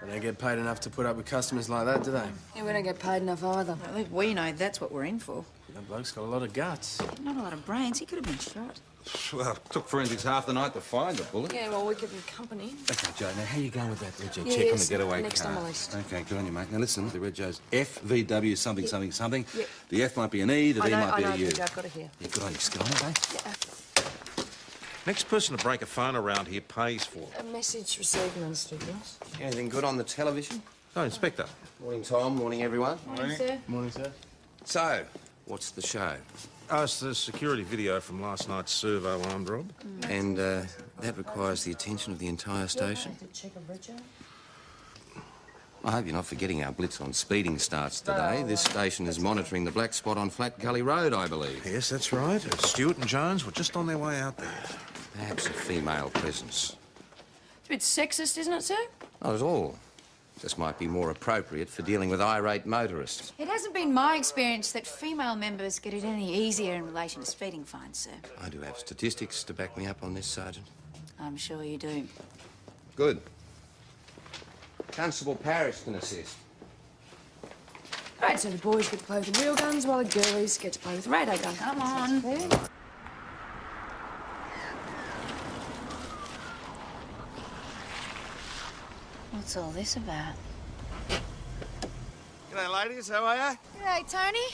They don't get paid enough to put up with customers like that, do they? Yeah, we don't get paid enough either. At least we know that's what we're in for. That bloke's got a lot of guts. Not a lot of brains. He could have been shot. Well, it took forensics half the night to find the bullet. Yeah, well, we give them company. Okay, Joe, now how you going with that Red Joe? Yeah, Check on the yes, getaway next car. on the list. Okay, good on you, mate. Now listen, the Red Joe's FVW something, something, something. Yeah. The F might be an E, the D might be a U. I've got it here. Yeah, good on you. Just get on it, eh? Yeah. Next person to break a phone around here pays for it. A message received, Minister, yes. Anything good on the television? No, Inspector. Morning, Tom. Morning, everyone. Morning, sir. Morning, sir. So, what's the show? Oh, it's the security video from last night's servo armed rob. And that requires the attention of the entire station? Check a Red Joe. I hope you're not forgetting our blitz on speeding starts today. This station is monitoring the black spot on Flat Gully Road, I believe. Yes, that's right. Stewart and Jones were just on their way out there. Perhaps a female presence. It's a bit sexist, isn't it, sir? Not at all. This might be more appropriate for dealing with irate motorists. It hasn't been my experience that female members get it any easier in relation to speeding fines, sir. I do have statistics to back me up on this, Sergeant. I'm sure you do. Good. Constable Parrish can assist. Right, so the boys get to play with the real guns while the girlies get to play with the radar gun. Come on. What's all this about? G'day, ladies. How are you? G'day, Tony.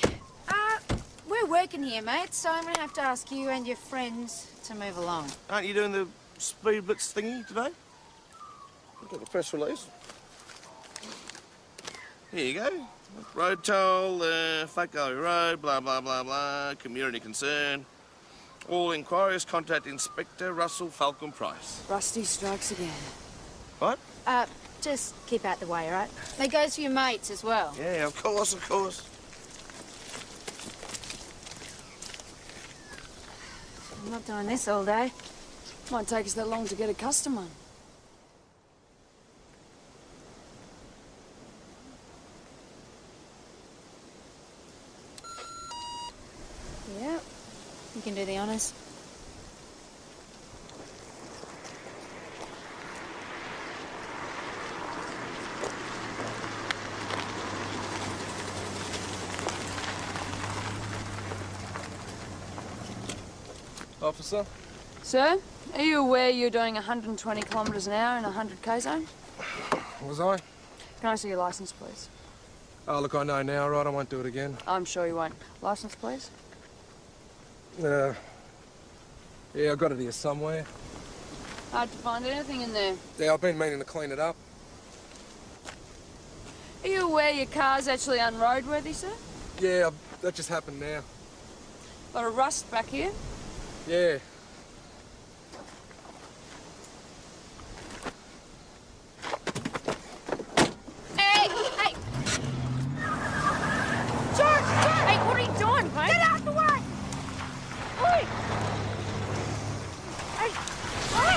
We're working here, mate, so I'm gonna have to ask you and your friends to move along. Aren't you doing the speed blitz thingy today? Look at the press release. Here you go. Road toll, Flat Gully Road, blah, blah, blah, blah, community concern. All inquiries, contact Inspector Russell Falcon Price. Rusty strikes again. What? Just keep out the way, all right? That goes for your mates as well. Yeah, of course, of course. I'm not doing this all day. Might take us that long to get a customer. Yeah. You can do the honours. Officer? Sir, are you aware you're doing 120 kilometres an hour in a 100k zone? Was I? Can I see your licence, please? Oh, look, I know now, right? I won't do it again. I'm sure you won't. Licence, please? Yeah, I got it here somewhere. Hard to find anything in there. Yeah, I've been meaning to clean it up. Are you aware your car's actually unroadworthy, sir? Yeah, that just happened now. Got a rust back here? Yeah. Hey! Hey! George! Hey, what are you doing, mate? Get out the way! Oi! Hey! Oi!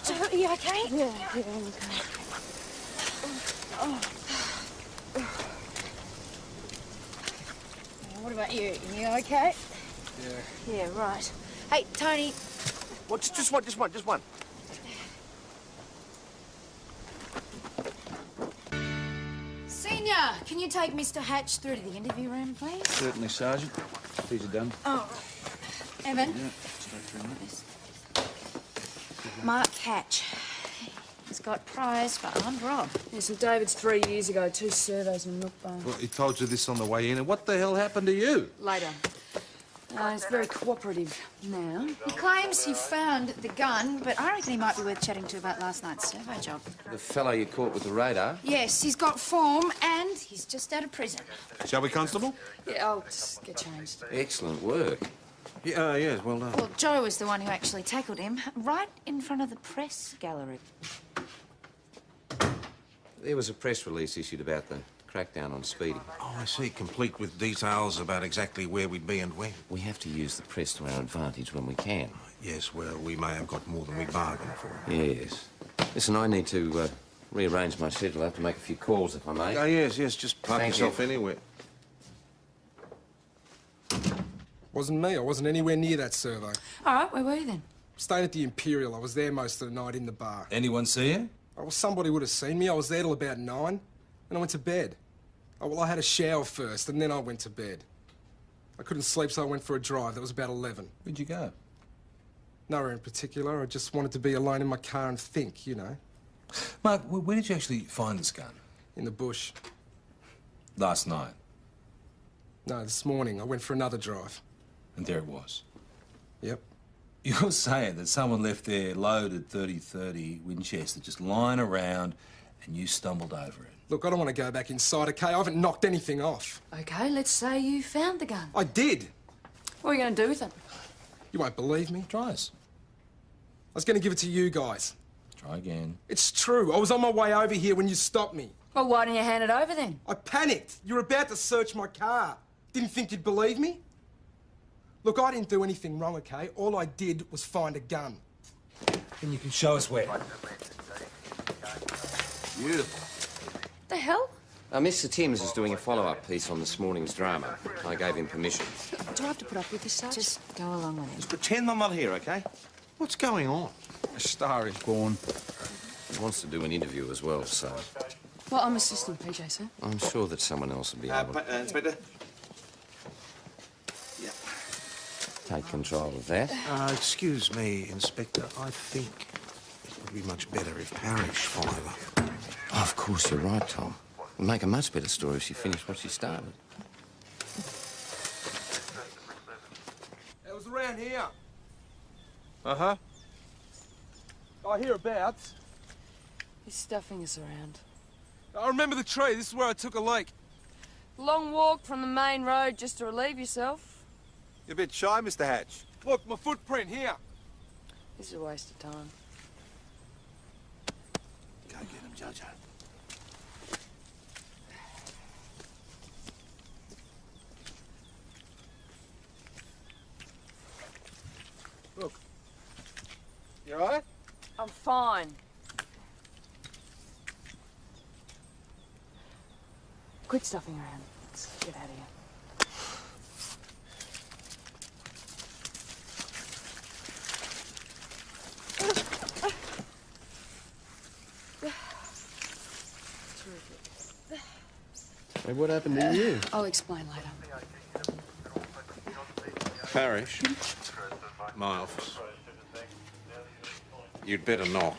Joe, are you okay? Yeah, I'm okay. What about you? You okay? Yeah. Yeah, right. Hey, Tony. What? Just one. Senior, can you take Mr. Hatch through to the interview room, please? Certainly, Sergeant. These are done. Oh, Evan. Mark Hatch. He's got prize for armed rob. Yeah, so David's 3 years ago, 2 surveys and Milkbone. Well, he told you this on the way in, and what the hell happened to you? Later. He's very cooperative now. He claims he found the gun, but I reckon he might be worth chatting to about last night's survey job. The fellow you caught with the radar? Yes, he's got form and he's just out of prison. Shall we, Constable? Yeah, I'll just get changed. Excellent work. Yeah, yes, well done. Well, Joe was the one who actually tackled him, right in front of the press gallery. There was a press release issued about the crackdown on speeding. Oh, I see. Complete with details about exactly where we'd be and when. We have to use the press to our advantage when we can. Yes, well, we may have got more than we bargained for. Yes. Listen, I need to rearrange my schedule. I have to make a few calls, if I may. Oh, yes, just park Thank yourself you. anywhere. Wasn't me. I wasn't anywhere near that survey. All right, where were you then? Staying at the Imperial. I was there most of the night in the bar. Anyone see you? Oh, well, somebody would have seen me. I was there till about 9, and I went to bed. Oh, well, I had a shower first, and then I went to bed. I couldn't sleep, so I went for a drive. That was about 11. Where'd you go? Nowhere in particular. I just wanted to be alone in my car and think, you know. Mark, where did you actually find this gun? In the bush. Last night. No, this morning. I went for another drive. And there it was. Yep. You're saying that someone left their loaded 30-30 Winchester just lying around and you stumbled over it? Look, I don't want to go back inside, okay? I haven't knocked anything off. Okay, let's say you found the gun. I did. What are you going to do with it? You won't believe me. Try us. I was going to give it to you guys. Try again. It's true. I was on my way over here when you stopped me. Well, why didn't you hand it over then? I panicked. You were about to search my car. Didn't think you'd believe me? Look, I didn't do anything wrong, okay? All I did was find a gun. Then you can show us where. Beautiful. The hell? Mr. Timms is doing a follow-up piece on this morning's drama. I gave him permission. Do I have to put up with this, Sarge? Just go along with it. Just pretend I'm not here, okay? What's going on? A star is born. He wants to do an interview as well, so Well, I'm assisting PJ, sir. I'm sure that someone else will be able to Inspector. take control of that. Excuse me, Inspector. I think it would be much better if Parrish followed up. Oh, of course, you're right, Tom. It'd make a much better story if she finished what she started. It was around here. Uh-huh. I hereabouts. He's stuffing us around. I remember the tree. This is where I took a leak. Long walk from the main road just to relieve yourself. You're a bit shy, Mr. Hatch. Look, my footprint here. This is a waste of time. Go get him, Jojo. Look. You all right? I'm fine. Quit stuffing around. Let's get out of here. Hey, what happened to you? I'll explain later. Parrish. My office. You'd better knock.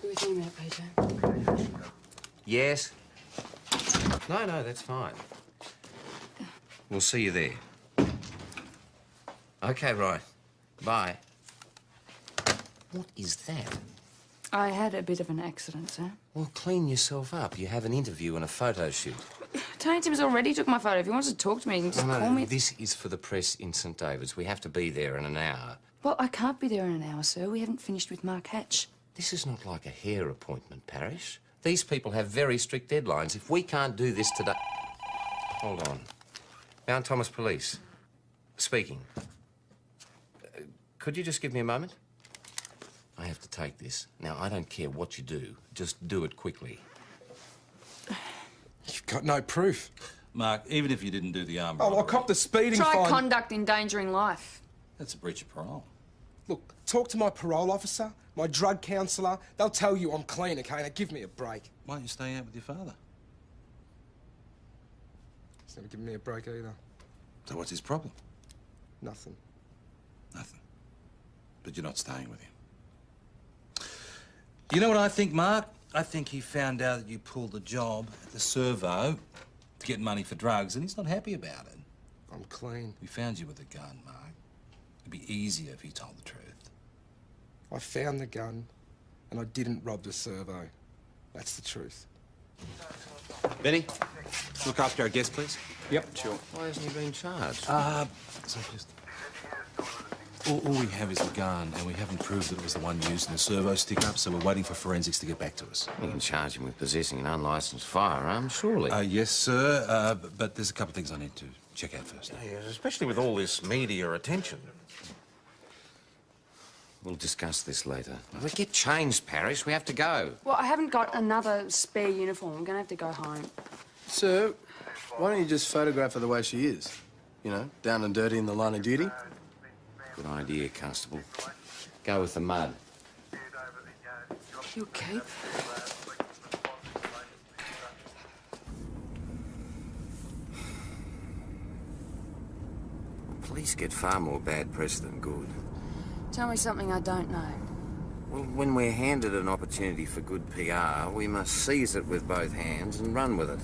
Be with you in a minute, PJ. Yes? No, that's fine. We'll see you there. Okay, right. Bye. What is that? I had a bit of an accident, sir. Well, clean yourself up. You have an interview and a photo shoot. Tony Timms already took my photo. If he wants to talk to me, he can just call me. This is for the press in St. David's. We have to be there in an hour. Well, I can't be there in an hour, sir. We haven't finished with Mark Hatch. This is not like a hair appointment, Parrish. These people have very strict deadlines. If we can't do this today... Hold on. Mount Thomas Police. Speaking. Could you just give me a moment? I have to take this. Now, I don't care what you do. Just do it quickly. You've got no proof. Mark, even if you didn't do the armed Oh, I robbery, copped the speeding Try fine. conduct endangering life. that's a breach of parole. Look, talk to my parole officer, my drug counsellor. They'll tell you I'm clean, okay? Now give me a break. Why aren't you staying out with your father? He's never given me a break either. So what's his problem? Nothing. Nothing. But you're not staying with him. You know what I think, Mark? I think he found out that you pulled a job at the servo to get money for drugs, and he's not happy about it. I'm clean. We found you with a gun, Mark. It'd be easier if you told the truth. I found the gun, and I didn't rob the servo. That's the truth. Benny, look after our guest, please. Yep, sure. Why hasn't he been charged? So just... All we have is the gun, and we haven't proved that it was the one used in the servo stick-up, so we're waiting for forensics to get back to us. You can charge him with possessing an unlicensed firearm, surely. Yes, sir, but there's a couple of things I need to check out first. Yes, especially with all this media attention. We'll discuss this later. Well, get changed, Parrish. We have to go. Well, I haven't got another spare uniform. I'm going to have to go home. Sir, why don't you just photograph her the way she is? You know, down and dirty in the line of duty? Good idea, Constable. Go with the mud. You keep. Police get far more bad press than good. Tell me something I don't know. Well, when we're handed an opportunity for good PR, we must seize it with both hands and run with it.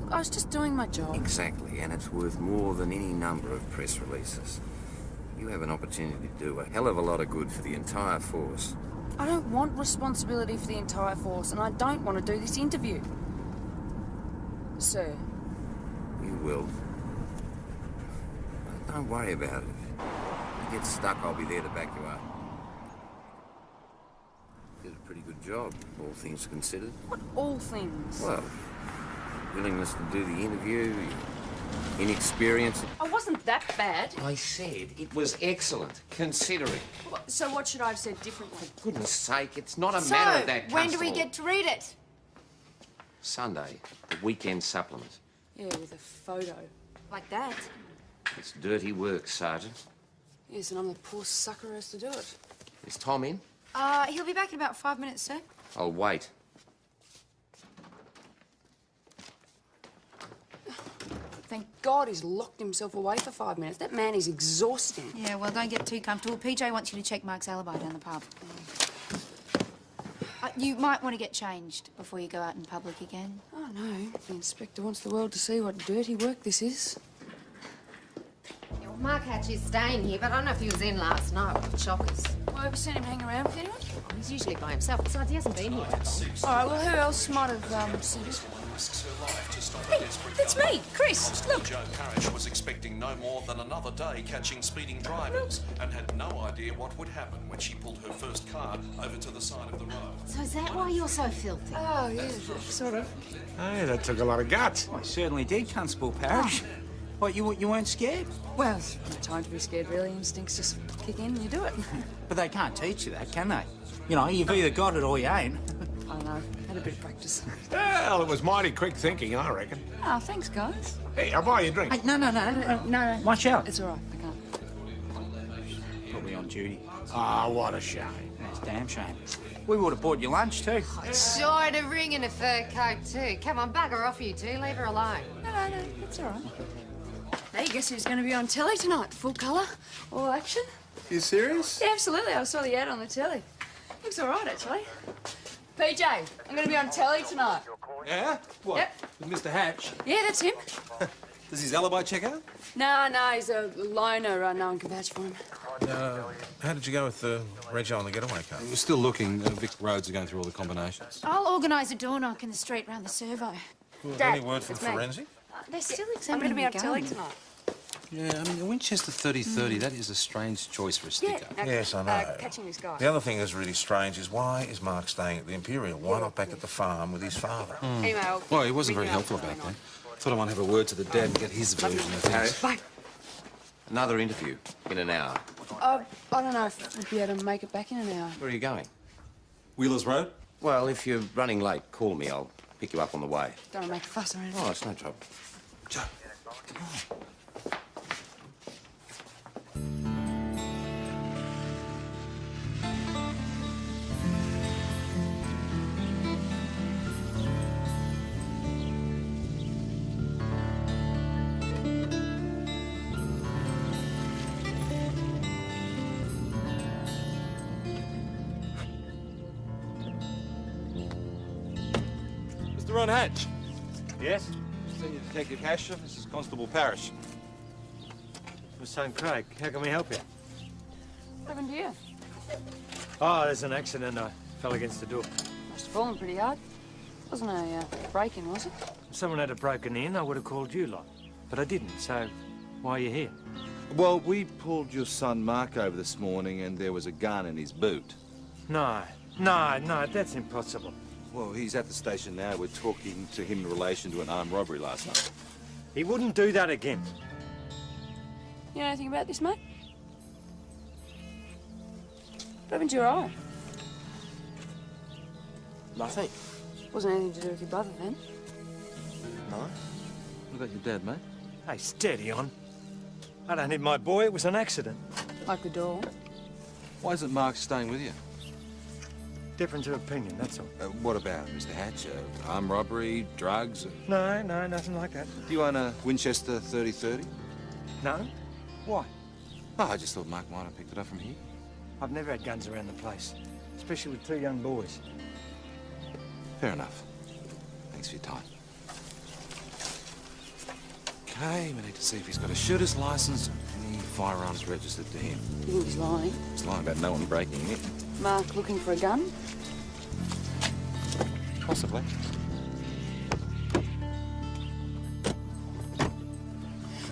Look, I was just doing my job. Exactly, and it's worth more than any number of press releases. You have an opportunity to do a hell of a lot of good for the entire force. I don't want responsibility for the entire force, and I don't want to do this interview. Sir. You will. But don't worry about it. If you get stuck, I'll be there to back you up. Did a pretty good job, all things considered. What all things? Well, willingness to do the interview, your inexperience. I wasn't that bad. I said it was excellent, considering. So what should I have said differently? For goodness sake, it's not a matter of that, when do we Constable. get to read it? Sunday, the weekend supplement. Yeah, with a photo. Like that? It's dirty work, Sergeant. Yes, and I'm the poor sucker who has to do it. Is Tom in? He'll be back in about 5 minutes, sir. I'll wait. Thank God he's locked himself away for 5 minutes. That man is exhausting. Yeah, well, don't get too comfortable. PJ wants you to check Mark's alibi down the pub. You might want to get changed before you go out in public again. Oh, no. The inspector wants the world to see what dirty work this is. Yeah, well, Mark Hatch is staying here, but I don't know if he was in last night with the chockers. Well, have you seen him hang around with anyone? He's usually by himself. Besides, he hasn't been here that long. All right, well, who else might have seen us? Hey, that's me, Chris. Look. Joe Parrish was expecting no more than another day catching speeding drivers and had no idea what would happen when she pulled her first car over to the side of the road. So is that why you're so filthy? Oh, yeah, sort of. Hey, that took a lot of guts. I certainly did, Constable Parrish. What, you weren't scared? Well, no time to be scared, really. Instincts just kick in and you do it. But they can't teach you that, can they? You know, you've either got it or you ain't. I know. Had a bit of practice. Well, it was mighty quick thinking, I reckon. Oh, thanks, guys. Hey, I'll buy you a drink. Hey, no. Watch out. It's all right. I can't. Probably on duty. Ah, what a shame. That's a damn shame. We would have bought you lunch, too. Sure to ring in a fur coat, too. Come on, bugger off, you two. Leave her alone. No, it's all right. Hey, guess who's going to be on telly tonight? Full colour, all action. You serious? Yeah, absolutely. I saw the ad on the telly. Looks all right, actually. PJ, I'm going to be on telly tonight. Yeah? What? Yep. With Mr. Hatch? Yeah, that's him. Does his alibi check out? No, he's a loner. No one can vouch for him. How did you go with Reggie on the getaway car? We're still looking. Vic Rhodes are going through all the combinations. I'll organise a door knock in the street round the servo. Dad, Any word from it's me. forensic? They're still I'm going examining to be the on telly gun. tonight. Yeah, I mean, the Winchester 30-30, that is a strange choice for a sticker. Yeah, Yes, I know. catching this guy. The other thing that's really strange is why is Mark staying at the Imperial? Why not back at the farm with his father? Email. Well, he wasn't very helpful about that. Thought I might have a word to the dad and get his version of things. Bye. Another interview in an hour. I don't know if we'll be able to make it back in an hour. Where are you going? Wheelers Road? Well, if you're running late, call me. I'll pick you up on the way. Don't want to make a fuss or anything. Oh, it's no trouble. Joe, come on. Mr. Ron Hatch. Yes? Senior Detective Hasher, this is Constable Parrish. From St. Craig. How can we help you? What happened to you? Oh, there's an accident. I fell against the door. Must have fallen pretty hard. Wasn't a break-in, was it? If someone had broken in, I would have called you lot. But I didn't, so why are you here? Well, we pulled your son Mark over this morning and there was a gun in his boot. No, that's impossible. Well, he's at the station now. We're talking to him in relation to an armed robbery last night. He wouldn't do that again. You know anything about this, mate? What happened to your eye? Nothing. Wasn't anything to do with your brother, then? No. What about your dad, mate? Hey, steady on. I don't hit my boy. It was an accident. Like the door. Why isn't Mark staying with you? Difference of opinion, that's all. What about Mr. Hatch? Armed robbery, drugs? No, nothing like that. Do you own a Winchester 30-30? No? Why? Oh, I just thought Mark might have picked it up from here. I've never had guns around the place, especially with two young boys. Fair enough. Thanks for your time. Okay, we need to see if he's got a shooter's license and any firearms registered to him. You think he's lying? He's lying about no one breaking in. Mark looking for a gun? Possibly.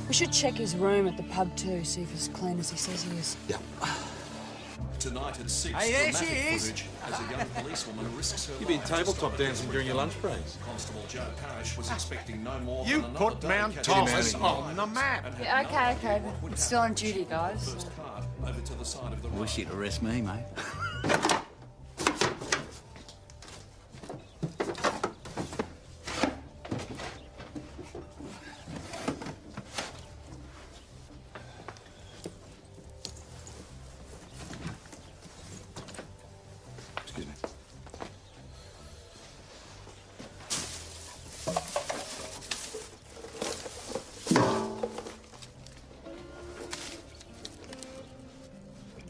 We should check his room at the pub too, see if he's clean as he says he is. Yeah. Tonight at 6, Hey, there she dramatic is. footage as a young policewoman risks her You've been life tabletop just on dancing during your lunch breaks. Constable Joe Parrish was expecting no more You than another put day Mount catching Thomas speeding on drivers the map. and had Yeah, no okay, idea okay, what but would I'm still on happen duty, when she pulled guys. her first card over to the side of the I wish road. you'd arrest me, mate. Excuse me.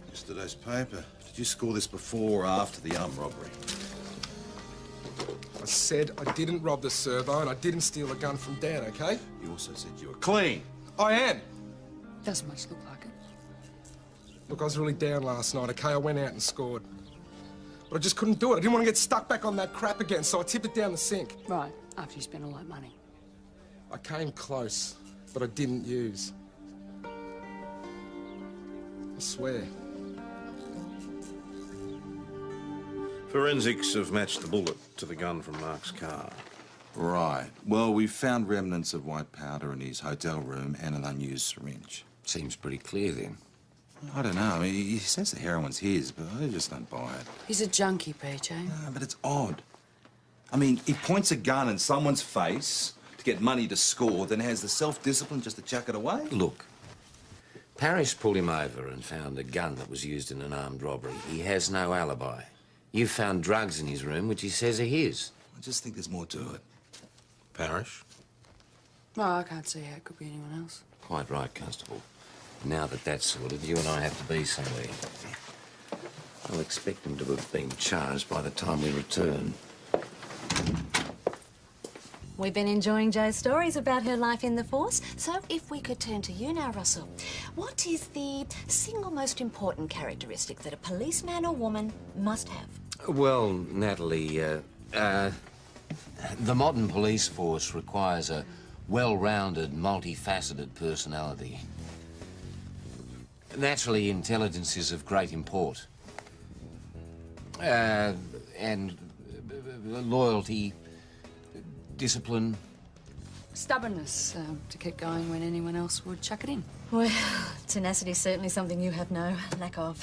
Yesterday's paper. Did you score this before or after the armed robbery? I said I didn't rob the servo and I didn't steal a gun from Dad, okay? You also said you were clean. I am. Doesn't much look like it. Look, I was really down last night, okay? I went out and scored. But I just couldn't do it. I didn't want to get stuck back on that crap again, so I tipped it down the sink. Right, after you spent all that money. I came close, but I didn't use. I swear. Forensics have matched the bullet to the gun from Mark's car. Right. Well, we found remnants of white powder in his hotel room and an unused syringe. Seems pretty clear then. I don't know. I mean, he says the heroin's his, but I just don't buy it. He's a junkie, PJ. No, but it's odd. I mean, he points a gun in someone's face to get money to score, then has the self-discipline just to chuck it away? Look, Parrish pulled him over and found a gun that was used in an armed robbery. He has no alibi. You found drugs in his room, which he says are his. I just think there's more to it. Parrish? Well, I can't see how it could be anyone else. Quite right, Constable. Now that that's sorted, you and I have to be somewhere. I'll expect him to have been charged by the time we return. We've been enjoying Jo's stories about her life in the force, so if we could turn to you now, Russell. What is the single most important characteristic that a policeman or woman must have? Well, Natalie, the modern police force requires a well-rounded, multifaceted personality. Naturally, intelligence is of great import. And loyalty, discipline. Stubbornness, to keep going when anyone else would chuck it in. Well, tenacity is certainly something you have no lack of.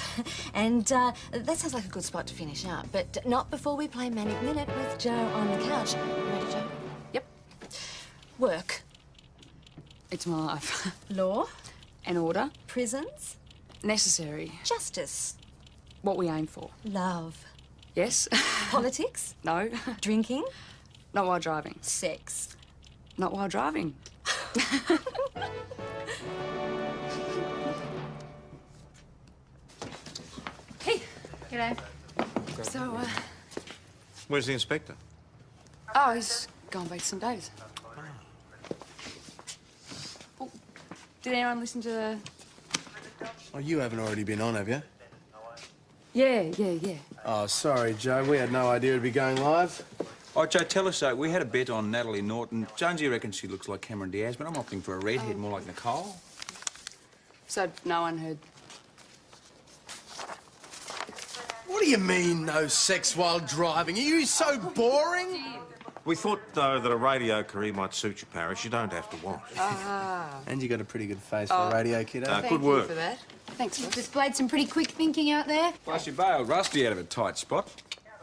And that sounds like a good spot to finish up, but not before we play Manic Minute with Joe on the couch. Ready, Joe? Yep. Work. It's my life. Law. And order. Prisons. Necessary. Justice. What we aim for. Love. Yes. Politics. No. Drinking. Not while driving. Sex. Not while driving. Hey. G'day. So, Where's the inspector? oh, he's gone back to St. David's. Oh, did anyone listen to the... Oh, you haven't already been on, have you? Yeah. Oh, sorry, Joe. We had no idea it'd be going live. Oh, Joe, tell us, we had a bet on Natalie Norton. Jonesy reckons she looks like Cameron Diaz, but I'm opting for a redhead, more like Nicole. So no one heard... What do you mean, no sex while driving? Are you so boring? We thought, though, that a radio career might suit you, Parrish. You don't have to wash. And you got a pretty good face for a radio kiddo. Good work. for that. Thanks, Russ. Displayed some pretty quick thinking out there. Plus, you bailed Rusty out of a tight spot.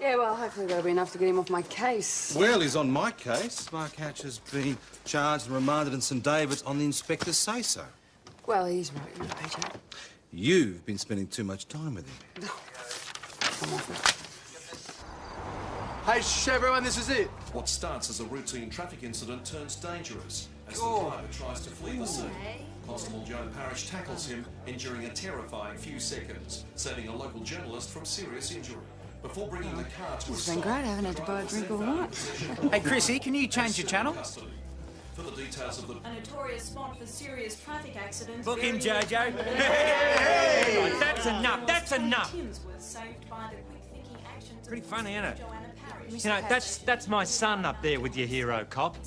Yeah, well, hopefully that'll be enough to get him off my case. Well, he's on my case. Mark Hatch has been charged and remanded in St. David's on the inspector's say-so. Well, he's right, you know, PJ. You've been spending too much time with him. Come off it. Hey, shh, everyone, this is it. What starts as a routine traffic incident turns dangerous as the driver tries to flee the scene. Constable Joe Parrish tackles him, enduring a terrifying few seconds, saving a local journalist from serious injury. Before bringing the car to a It's been stop, great. I haven't had to buy a drink all night. Hey, Chrissy, can you change your channel? For the details of the A notorious spot for serious traffic accidents. Book him, Very- Jojo. Hey! Right, that's enough. That's enough. Tim's was saved by the quick-thinking actions of Pretty funny, isn't it? Joanna Parrish. You know, that's my son up there with your hero cop.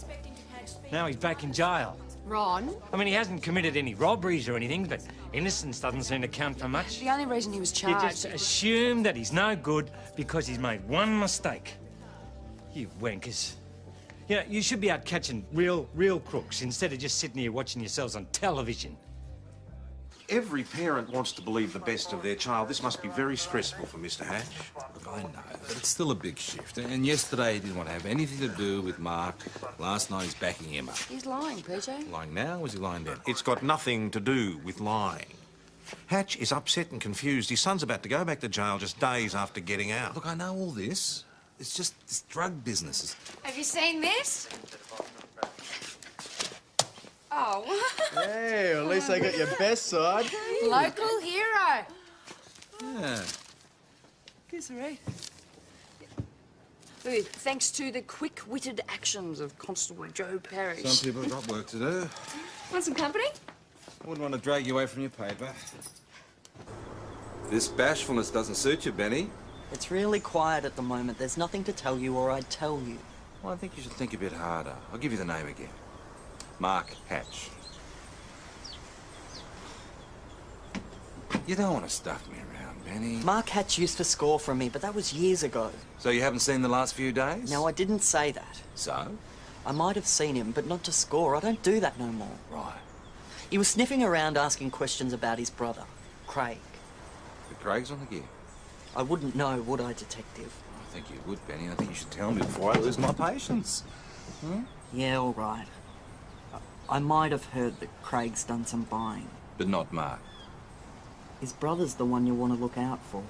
Now he's back in jail. Ron? I mean, he hasn't committed any robberies or anything, but innocence doesn't seem to count for much. The only reason he was You charged... just assume that he's no good because he's made one mistake. You wankers. You know, you should be out catching real crooks instead of just sitting here watching yourselves on television. Every parent wants to believe the best of their child. This must be very stressful for Mr. Hatch. Look, I know, but it's still a big shift. And yesterday he didn't want to have anything to do with Mark. Last night he's backing him up. He's lying, PJ. Lying now, or is he lying then? It's got nothing to do with lying. Hatch is upset and confused. His son's about to go back to jail just days after getting out. Look, I know all this. It's just this drug business. Have you seen this? Oh. Hey, at least I got your best side. Local hero. Yeah. Guess right. Louis, thanks to the quick-witted actions of Constable Joe Parrish. Some people have got work to do. Want some company? I wouldn't want to drag you away from your paper. This bashfulness doesn't suit you, Benny. It's really quiet at the moment. There's nothing to tell you, or I'd tell you. Well, I think you should think a bit harder. I'll give you the name again. Mark Hatch. You don't want to stuff me around, Benny. Mark Hatch used to score from me, but that was years ago. So you haven't seen the last few days? No, I didn't say that. So? I might have seen him, but not to score. I don't do that no more. Right. He was sniffing around asking questions about his brother, Craig. But Craig's on the gear. I wouldn't know, would I, Detective? I think you would, Benny. I think you should tell me before I lose my patience. Hmm? Yeah, all right. I might have heard that Craig's done some buying. But not Mark. His brother's the one you want to look out for.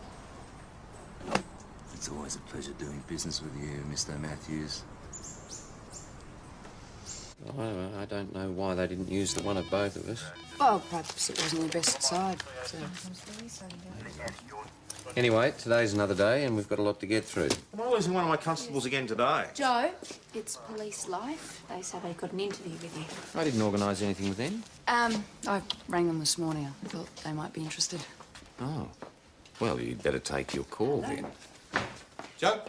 It's always a pleasure doing business with you, Mr. Matthews. I don't know why they didn't use the one of both of us. Well, perhaps it wasn't the best side. So. Anyway, today's another day and we've got a lot to get through. Am I losing one of my constables again today? Joe, it's Police Life. They said they got an interview with you. I didn't organise anything with them. I rang them this morning. I thought they might be interested. Oh. Well, you'd better take your call then. Joe?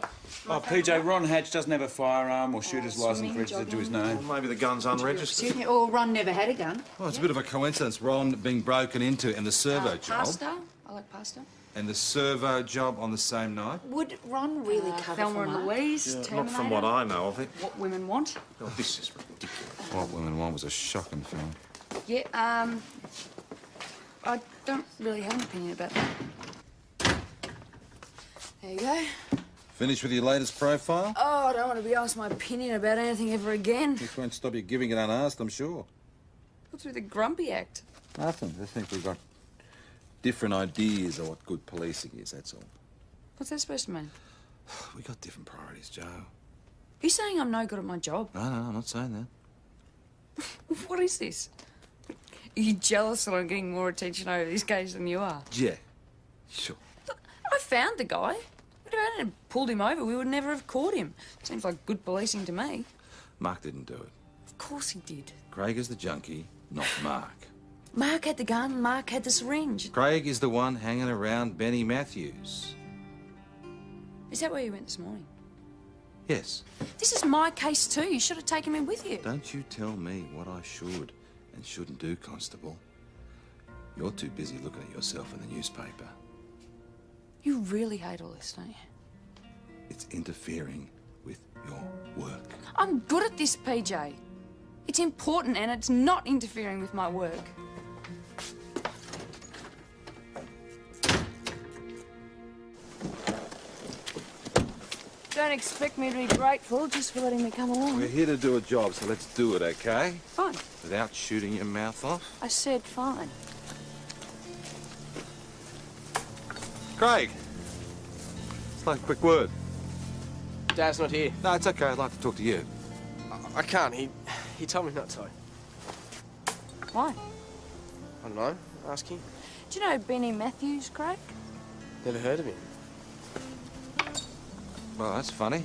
Oh, PJ, Ron Hatch doesn't have a firearm or shooter's licence registered to his name. Well, maybe the gun's unregistered. Or Ron never had a gun. Well, it's a bit of a coincidence. Ron being broken into and the servo job. Pasta? I like pasta. And the servo job on the same night. Would Ron really cover Thelma for and Mark? Louise, Not Terminator. from what I know of it. What women want. Oh, this is ridiculous. What Women Want was a shocking film. Yeah, I don't really have an opinion about that. There you go. Finished with your latest profile? Oh, I don't want to be asked my opinion about anything ever again. This won't stop you giving it unasked, I'm sure. What's with the grumpy act? Nothing. I think we've got different ideas of what good policing is, that's all. What's that supposed to mean? We got different priorities, Joe. Are you saying I'm no good at my job? No, I'm not saying that. What is this? Are you jealous that I'm getting more attention over this case than you are? Yeah, sure. I found the guy. If I hadn't pulled him over, we would never have caught him. Seems like good policing to me. Mark didn't do it. Of course he did. Craig is the junkie, not Mark. Mark had the gun, Mark had the syringe. Craig is the one hanging around Benny Matthews. Is that where you went this morning? Yes. This is my case too. You should have taken me with you. Don't you tell me what I should and shouldn't do, Constable. You're too busy looking at yourself in the newspaper. You really hate all this, don't you? It's interfering with your work. I'm good at this, PJ. It's important and it's not interfering with my work. Don't expect me to be grateful just for letting me come along. We're here to do a job, so let's do it, okay? Fine. Without shooting your mouth off? I said fine. Craig! It's like a quick word. Dad's not here. No, it's okay. I'd like to talk to you. I can't. He told me not to. Why? I don't know. Ask him. Do you know Benny Matthews, Craig? Never heard of him. Well, that's funny.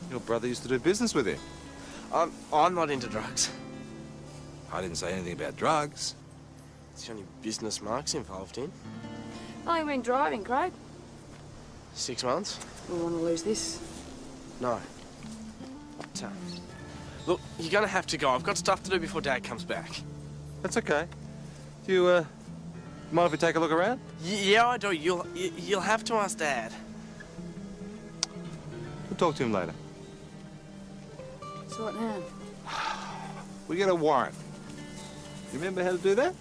Your brother used to do business with him. I'm not into drugs. I didn't say anything about drugs. It's the only business Mark's involved in. How long have you been driving, Craig? 6 months? We want to lose this. No. Look, you're gonna have to go. I've got stuff to do before Dad comes back. That's okay. Do you, mind if we take a look around? Yeah, I do. You'll have to ask Dad. We'll talk to him later. So what now? We get a warrant. You remember how to do that?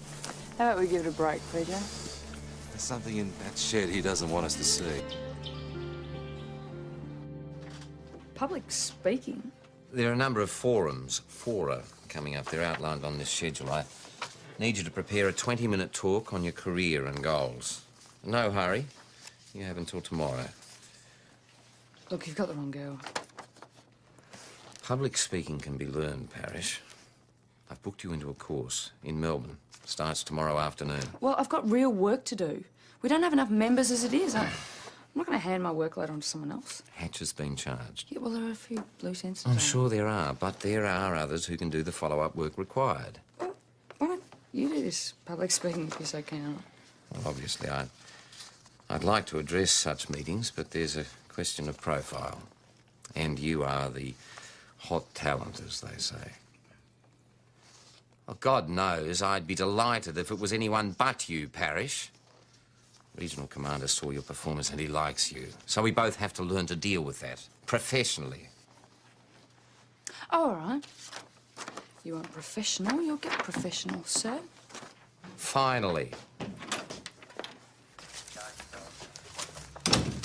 How about we give it a break, PJ? There's something in that shed he doesn't want us to see. Public speaking? There are a number of fora coming up. They're outlined on this schedule. I need you to prepare a 20-minute talk on your career and goals. No hurry. You have until tomorrow. Look, you've got the wrong girl. Public speaking can be learned, Parish. I've booked you into a course in Melbourne. Starts tomorrow afternoon. Well, I've got real work to do. We don't have enough members as it is. I'm not going to hand my workload on to someone else. Hatch has been charged. Yeah, well, there are a few loose ends to I'm tie. sure there are, but there are others who can do the follow-up work required. Why don't you do this public speaking if you're so keen on it? Well, obviously, I'd like to address such meetings, but there's a question of profile. And you are the hot talent, as they say. Well, God knows I'd be delighted if it was anyone but you, Parish. Regional Commander saw your performance and he likes you. So we both have to learn to deal with that, professionally. Oh, all right. You want professional, you'll get professional, sir. Finally.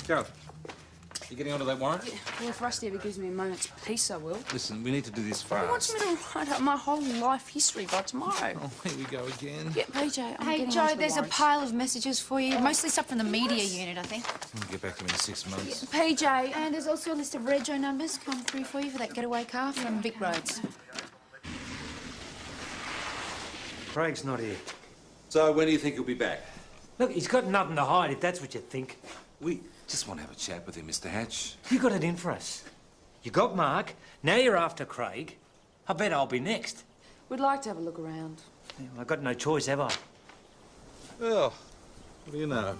Gareth, you getting onto that warrant? Yeah, well, if Rusty ever gives me a moment's peace, I will. Listen, we need to do this He fast. wants me to write up my whole life history by tomorrow. Oh, here we go again. Yeah, PJ, I'm Hey, getting Joe, onto the there's a warrants. pile of messages for you. Mostly stuff from the media unit, I think. We'll get back to him in 6 months. PJ, and there's also a list of rego numbers come through for you for that getaway car from Vic Roads. Craig's not here. So when do you think he'll be back? Look, he's got nothing to hide, if that's what you think. We just want to have a chat with him, Mr. Hatch. You got it in for us. You got Mark, now you're after Craig. I bet I'll be next. We'd like to have a look around. Yeah, I've got no choice, have I? Well, what do you know?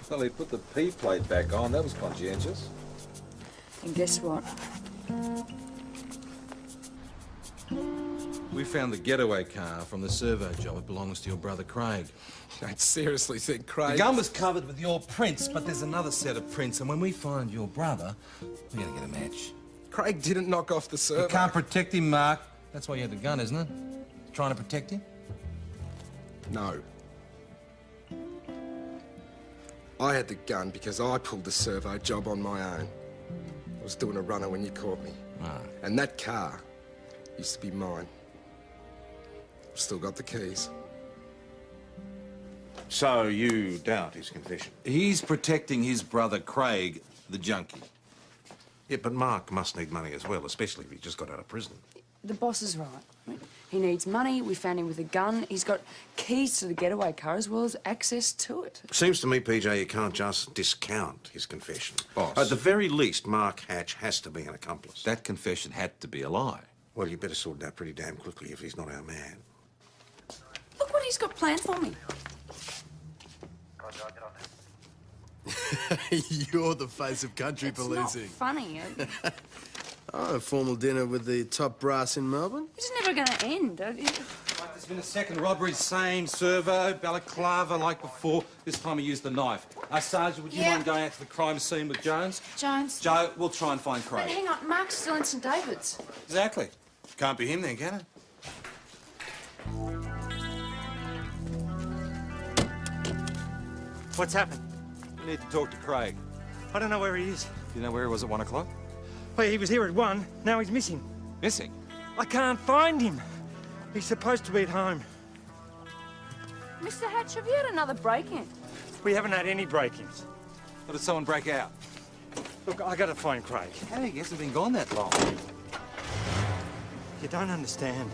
Well, he put the P plate back on. That was conscientious. And guess what? We found the getaway car from the servo job. It belongs to your brother Craig. You don't seriously think Craig... The gun was covered with your prints, but there's another set of prints, and when we find your brother, we're gonna get a match. Craig didn't knock off the servo. You can't protect him, Mark. That's why you had the gun, isn't it? Trying to protect him? No. I had the gun because I pulled the servo job on my own. I was doing a runner when you caught me. Right. And that car used to be mine. I've still got the keys. So you doubt his confession? He's protecting his brother Craig, the junkie. Yeah, but Mark must need money as well, especially if he just got out of prison. The boss is right. He needs money. We found him with a gun. He's got keys to the getaway car as well as access to it. Seems to me, PJ, you can't just discount his confession. Boss. At the very least, Mark Hatch has to be an accomplice. That confession had to be a lie. Well, you better sort it out pretty damn quickly if he's not our man. Look what he's got planned for me. You're the face of country It's policing. not funny. Oh, a formal dinner with the top brass in Melbourne? This is never going to end. There's been a second robbery, same servo, balaclava like before. This time he used the knife. Sergeant, would you Yeah. mind going out to the crime scene with Jones? Jones. Joe, we'll try and find But Craig. hang on, Mark's still in St David's. Exactly. Can't be him then, can it? What's happened? We need to talk to Craig. I don't know where he is. Do you know where he was at 1 o'clock? Well, he was here at 1. Now he's missing. Missing? I can't find him. He's supposed to be at home. Mr. Hatch, have you had another break-in? We haven't had any break-ins. Or did someone break out? Look, I gotta find Craig. Hey, he hasn't been gone that long. You don't understand.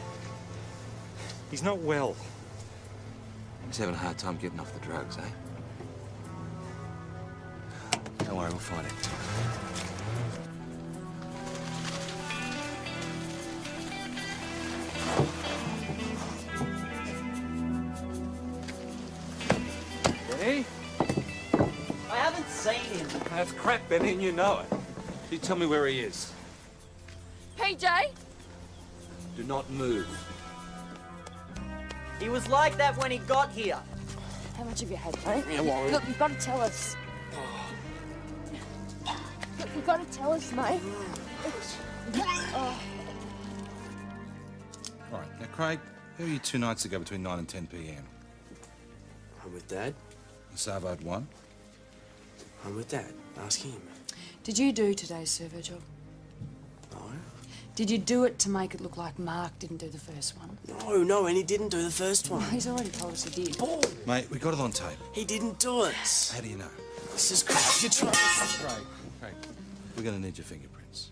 He's not well. He's having a hard time getting off the drugs, eh? Don't worry, we'll find it. Benny? I haven't seen him. That's crap, Benny, and you know it. You tell me where he is. PJ? Do not move. He was like that when he got here. How much have you had, mate? Yeah, well, Look, you've got to tell us. Look, you've got to tell us, mate. Oh. All right, now, Craig, where were you 2 nights ago between 9 and 10 p.m.? I'm with Dad. In Savo 1? I'm with Dad. Ask him. Did you do today's servo job? No. Did you do it to make it look like Mark didn't do the first one? No, and he didn't do the first one. He's already told us he did. Mate, we got it on tape. He didn't do it. How do you know? This is crap. You're trying to... Craig, we're going to need your fingerprints.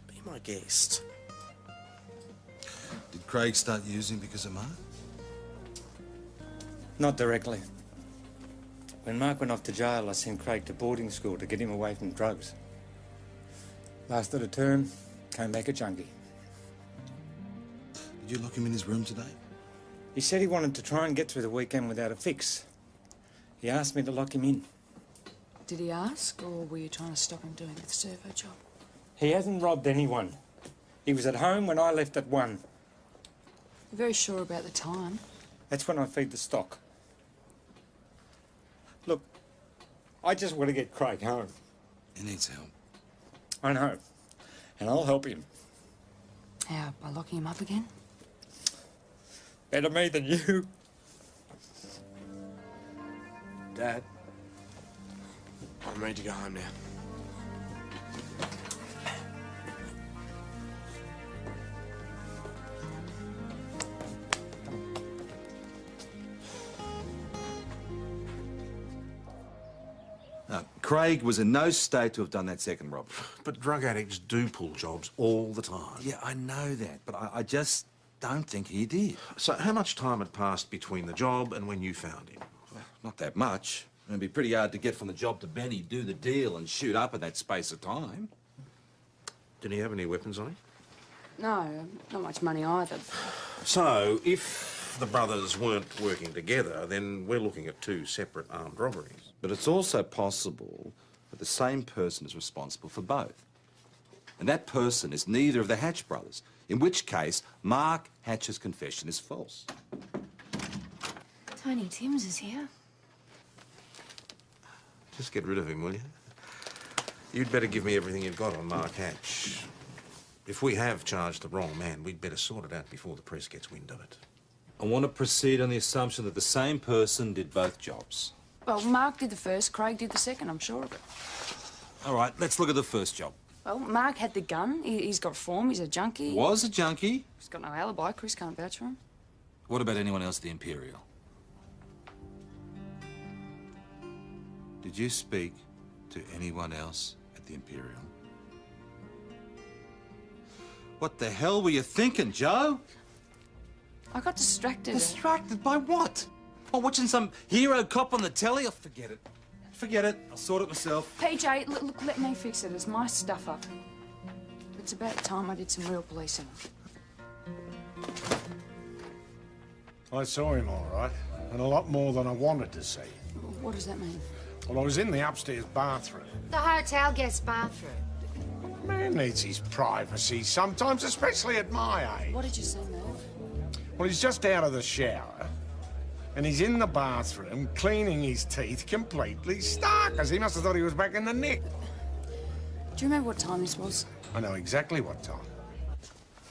Be my guest. Did Craig start using because of Mark? Not directly. When Mark went off to jail, I sent Craig to boarding school to get him away from drugs. Lasted a term, came back a junkie. Did you lock him in his room today? He said he wanted to try and get through the weekend without a fix. He asked me to lock him in. Did he ask, or were you trying to stop him doing the servo job? He hasn't robbed anyone. He was at home when I left at 1. You're very sure about the time. That's when I feed the stock. Look, I just want to get Craig home. He needs help. I know. And I'll help him. How, by locking him up again? Better me than you. Dad, I'm ready to go home now. Craig was in no state to have done that second robbery. But drug addicts do pull jobs all the time. Yeah, I know that, but I just don't think he did. So how much time had passed between the job and when you found him? Not that much. It'd be pretty hard to get from the job to Benny, do the deal, and shoot up in that space of time. Did he have any weapons on him? No, not much money either. So, if the brothers weren't working together, then we're looking at 2 separate armed robberies. But it's also possible that the same person is responsible for both. And that person is neither of the Hatch brothers, in which case Mark Hatch's confession is false. Tony Timms is here. Just get rid of him, will you? You'd better give me everything you've got on Mark Hatch. If we have charged the wrong man, we'd better sort it out before the press gets wind of it. I want to proceed on the assumption that the same person did both jobs. Well, Mark did the first, Craig did the second, I'm sure of it. All right, let's look at the first job. Well, Mark had the gun, he's got form, he's a junkie. Was a junkie? He's got no alibi, Chris can't vouch for him. What about anyone else at the Imperial? Did you speak to anyone else at the Imperial? What the hell were you thinking, Joe? I got distracted. Distracted by what? Oh, watching some hero cop on the telly? Oh, forget it. Forget it. I'll sort it myself. PJ, look, let me fix it. It's my stuff up. It's about time I did some real policing. I saw him all right, and a lot more than I wanted to see. What does that mean? Well, I was in the upstairs bathroom. The hotel guest bathroom. Man needs his privacy sometimes, especially at my age. What did you see, Merv? Well, he's just out of the shower, and he's in the bathroom cleaning his teeth completely stark, as he must have thought he was back in the nick. Do you remember what time this was? I know exactly what time.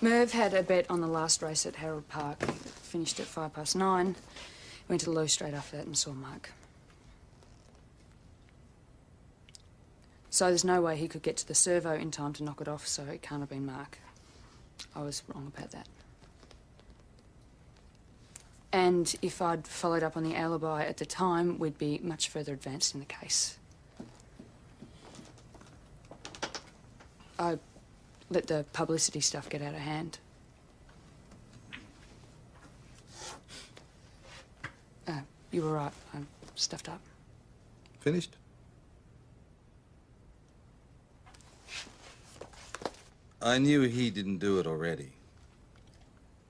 Merv had a bet on the last race at Harold Park. Finished at 9:05. Went to the loo straight after that and saw Mark. So there's no way he could get to the servo in time to knock it off, so it can't have been Mark. I was wrong about that. And if I'd followed up on the alibi at the time, we'd be much further advanced in the case. I let the publicity stuff get out of hand. You were right. I'm stuffed up. Finished? I knew he didn't do it already.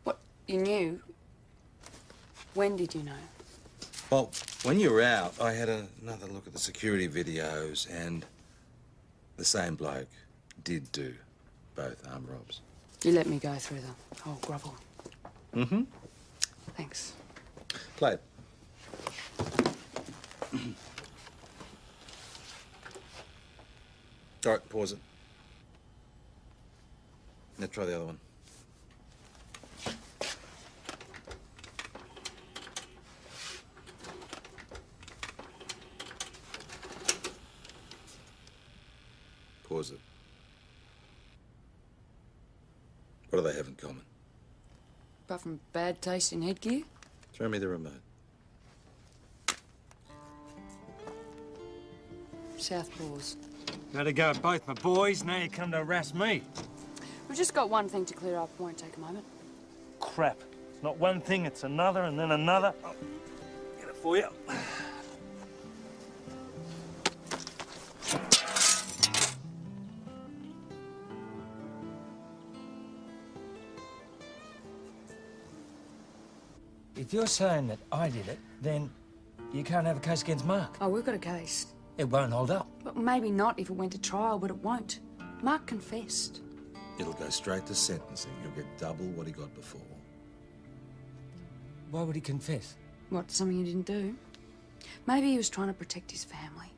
What? You knew? When did you know? Well, when you were out, I had another look at the security videos, and the same bloke did do both armed robs. You let me go through the whole grovel. Mm-hmm. Thanks. Play it. All right, pause it. Now try the other one. Pause it. What do they have in common? Apart from bad taste in headgear? Throw me the remote. Southpaws. Let her go at both my boys, now you come to harass me. We've just got one thing to clear up. Won't take a moment. Crap. It's not one thing, it's another and then another. I'll get it for you. If you're saying that I did it, then you can't have a case against Mark. Oh, we've got a case. It won't hold up. But maybe not if it went to trial, but it won't. Mark confessed. It'll go straight to sentencing. You'll get double what he got before. Why would he confess? What, something he didn't do? Maybe he was trying to protect his family.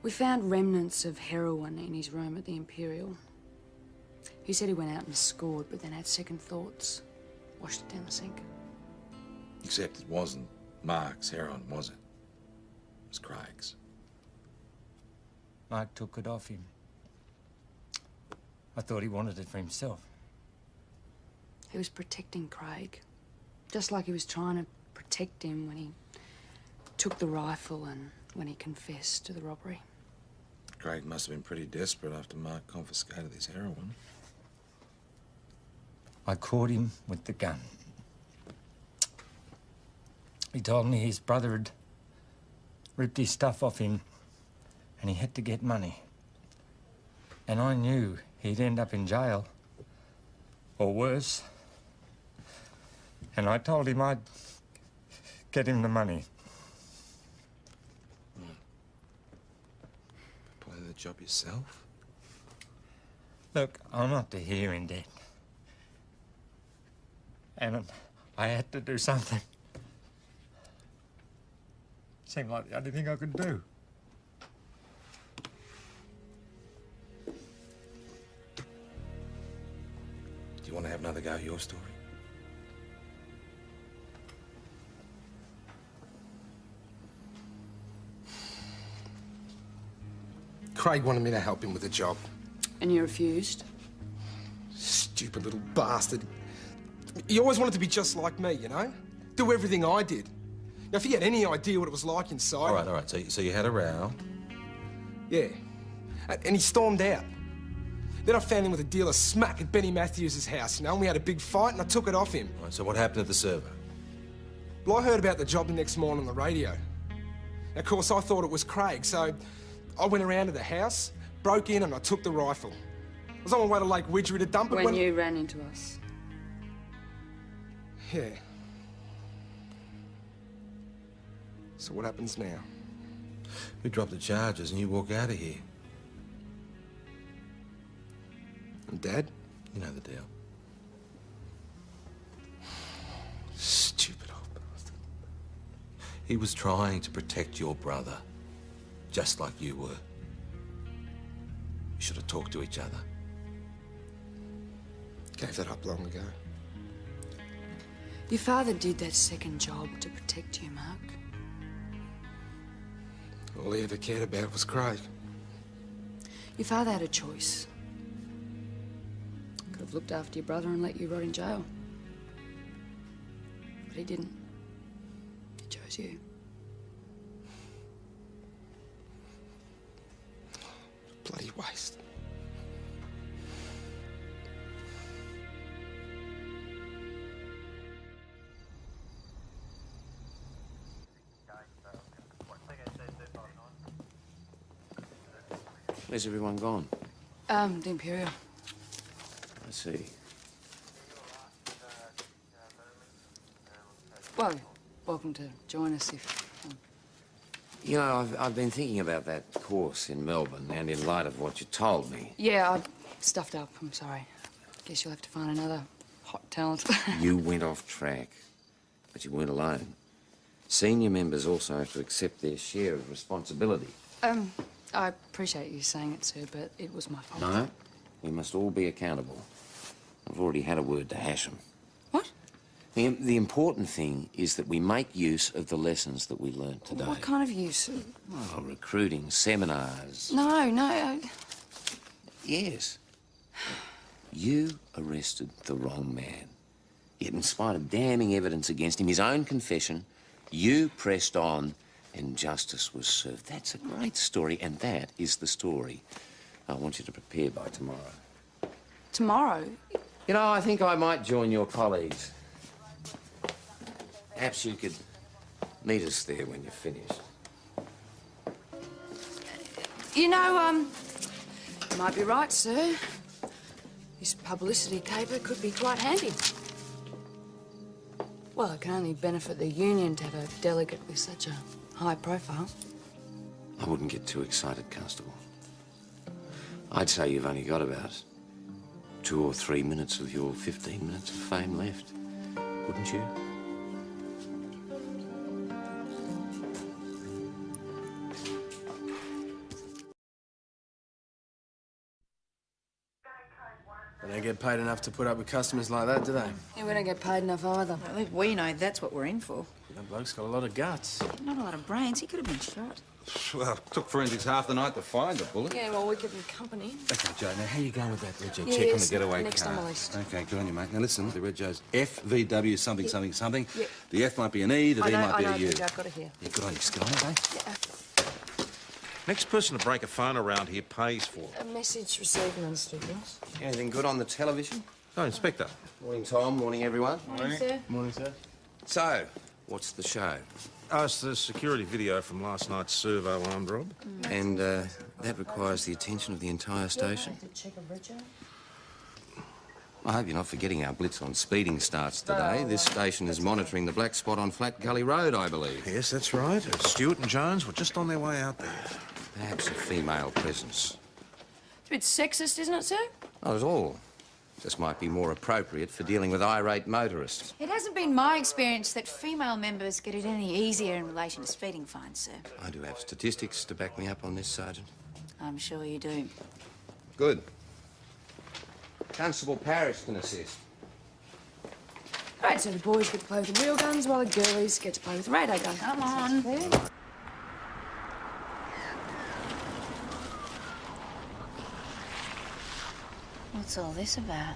We found remnants of heroin in his room at the Imperial. He said he went out and scored, but then had second thoughts. Washed it down the sink. Except it wasn't Mark's heroin, was it? It was Craig's. Mark took it off him. I thought he wanted it for himself. He was protecting Craig. Just like he was trying to protect him when he took the rifle and when he confessed to the robbery. Craig must have been pretty desperate after Mark confiscated his heroin. I caught him with the gun. He told me his brother had ripped his stuff off him and he had to get money. And I knew he'd end up in jail, or worse. And I told him I'd get him the money. Play the job yourself? Look, I'm not to here in debt. And I had to do something. Seemed like the only thing I could do. Do you want to have another go at your story? Craig wanted me to help him with the job. And you refused? Stupid little bastard. He always wanted to be just like me, you know? Do everything I did. Now, if he had any idea what it was like inside... All right. So you had a row? Yeah. And he stormed out. Then I found him with a deal of smack at Benny Matthews' house, you know, and we had a big fight and I took it off him. All right, so what happened at the servo? Well, I heard about the job the next morning on the radio. Now, of course, I thought it was Craig, so I went around to the house, broke in and I took the rifle. I was on my way to Lake Widgery to dump it when you ran into us. Yeah. So what happens now? We drop the charges and you walk out of here. And Dad? You know the deal. Stupid old bastard. He was trying to protect your brother, just like you were. You should have talked to each other. Gave that up long ago. Your father did that second job to protect you, Mark. All he ever cared about was Craig. Your father had a choice. Could have looked after your brother and let you rot in jail. But he didn't. He chose you. Bloody waste. Where's everyone gone? The Imperial. I see. Well, welcome to join us if... You know, I've been thinking about that course in Melbourne, and in light of what you told me... Yeah, I stuffed up. I'm sorry. Guess you'll have to find another hot talent. You went off track, but you weren't alone. Senior members also have to accept their share of responsibility. I appreciate you saying it, sir, but it was my fault. No, we must all be accountable. I've already had a word to Hasham. What? The important thing is that we make use of the lessons that we learnt today. What kind of use? Oh, recruiting, seminars. No. Yes. You arrested the wrong man. Yet in spite of damning evidence against him, his own confession, you pressed on and justice was served. That's a great story, and that is the story I want you to prepare by tomorrow. Tomorrow? You know, I think I might join your colleagues. Perhaps you could meet us there when you're finished. You know, you might be right, sir. This publicity caper could be quite handy. Well, it can only benefit the union to have a delegate with such a high profile. I wouldn't get too excited, Constable. I'd say you've only got about 2 or 3 minutes of your 15 minutes of fame left, wouldn't you? They don't get paid enough to put up with customers like that, do they? Yeah, we don't get paid enough either. Well, we know that's what we're in for. That bloke's got a lot of guts. Not a lot of brains. He could have been shot. Well, it took forensics half the night to find the bullet. Yeah, well, we keep him company. Okay, Joe, now how you going with that Rego Yeah, check on the yes, getaway next car? on the list. Okay, good on you, mate. Now listen, the Rego's FVW something, something, something. Yeah. The F might be an E, the D might be a U. I've got it here. Yeah, good on you. Just get on it, eh? Yeah. Next person to break a phone around here pays for it. A message received, Mr. Ross. Anything good on the television? Oh, Inspector. Morning, Tom. Morning, everyone. Morning, sir. Morning, sir. So, what's the show? Oh, it's the security video from last night's servo armed rob. And that requires the attention of the entire station? I hope you're not forgetting our blitz on speeding starts today. This station is monitoring the black spot on Flat Gully Road, I believe. Yes, that's right. Stewart and Jones were just on their way out there. Perhaps a female presence. It's a bit sexist, isn't it, sir? Not at all. This might be more appropriate for dealing with irate motorists. It hasn't been my experience that female members get it any easier in relation to speeding fines, sir. I do have statistics to back me up on this, Sergeant. I'm sure you do. Good. Constable Parrish can assist. Right, so the boys get to play with the real guns while the girlies get to play with the radar gun. Come on. What's all this about?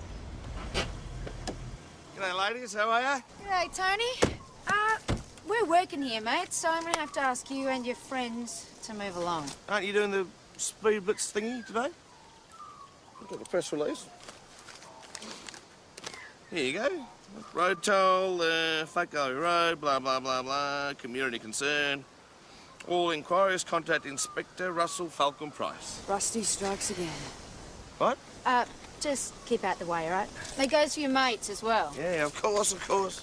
G'day, ladies. How are you? G'day, Tony. We're working here, mate, so I'm gonna have to ask you and your friends to move along. Aren't you doing the speed blitz thingy today? Look at the press release. Here you go. Road toll, Flat Gully Road, blah, blah, blah, blah, community concern. All inquiries, contact Inspector Russell Falcon Price. Rusty strikes again. What? Just keep out the way, all right? That goes for your mates as well. Yeah, of course, of course.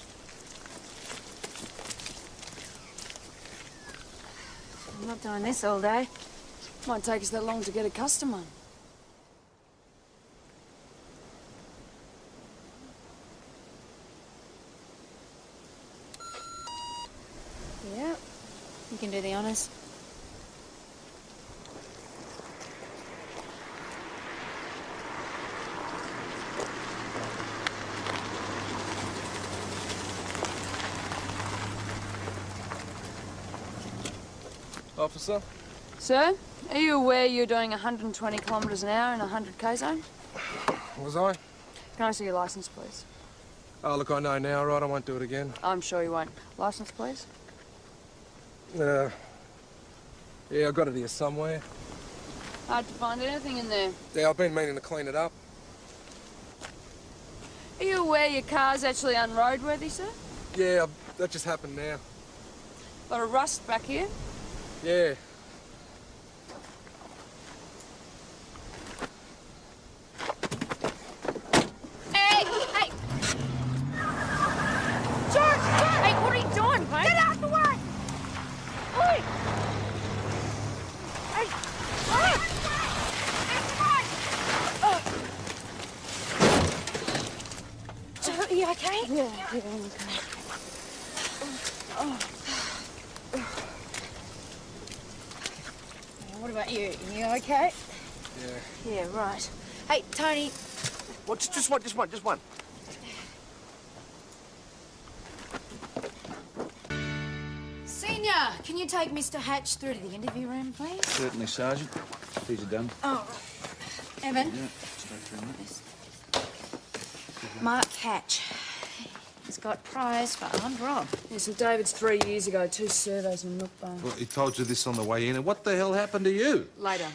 I'm not doing this all day. Might take us that long to get a customer. Yeah. You can do the honours. Officer, Sir, are you aware you're doing 120 kilometres an hour in a 100k zone? Was I? Can I see your licence, please? Oh, look, I know now, right? I won't do it again. I'm sure you won't. Licence, please? Yeah, I got it here somewhere. Hard to find anything in there. Yeah, I've been meaning to clean it up. Are you aware your car's actually unroadworthy, sir? Yeah, that just happened now. Got a rust back here? Yeah. Hey! Hey! George! Hey, what are you doing, mate? Get out the way! Oi! Hey! Oi! Are you okay? Yeah, I'm okay. What about you? You okay? Yeah. Yeah, right. Hey, Tony. What? Just one. Senior, can you take Mr. Hatch through to the interview room, please? Certainly, Sergeant. These are done. Oh, Evan. Yeah, straight through now. Mark Hatch. He's got prize for armed rob. Yeah, St David's 3 years ago, 2 surveys and Milkbone. Well, he told you this on the way in, and what the hell happened to you? Later.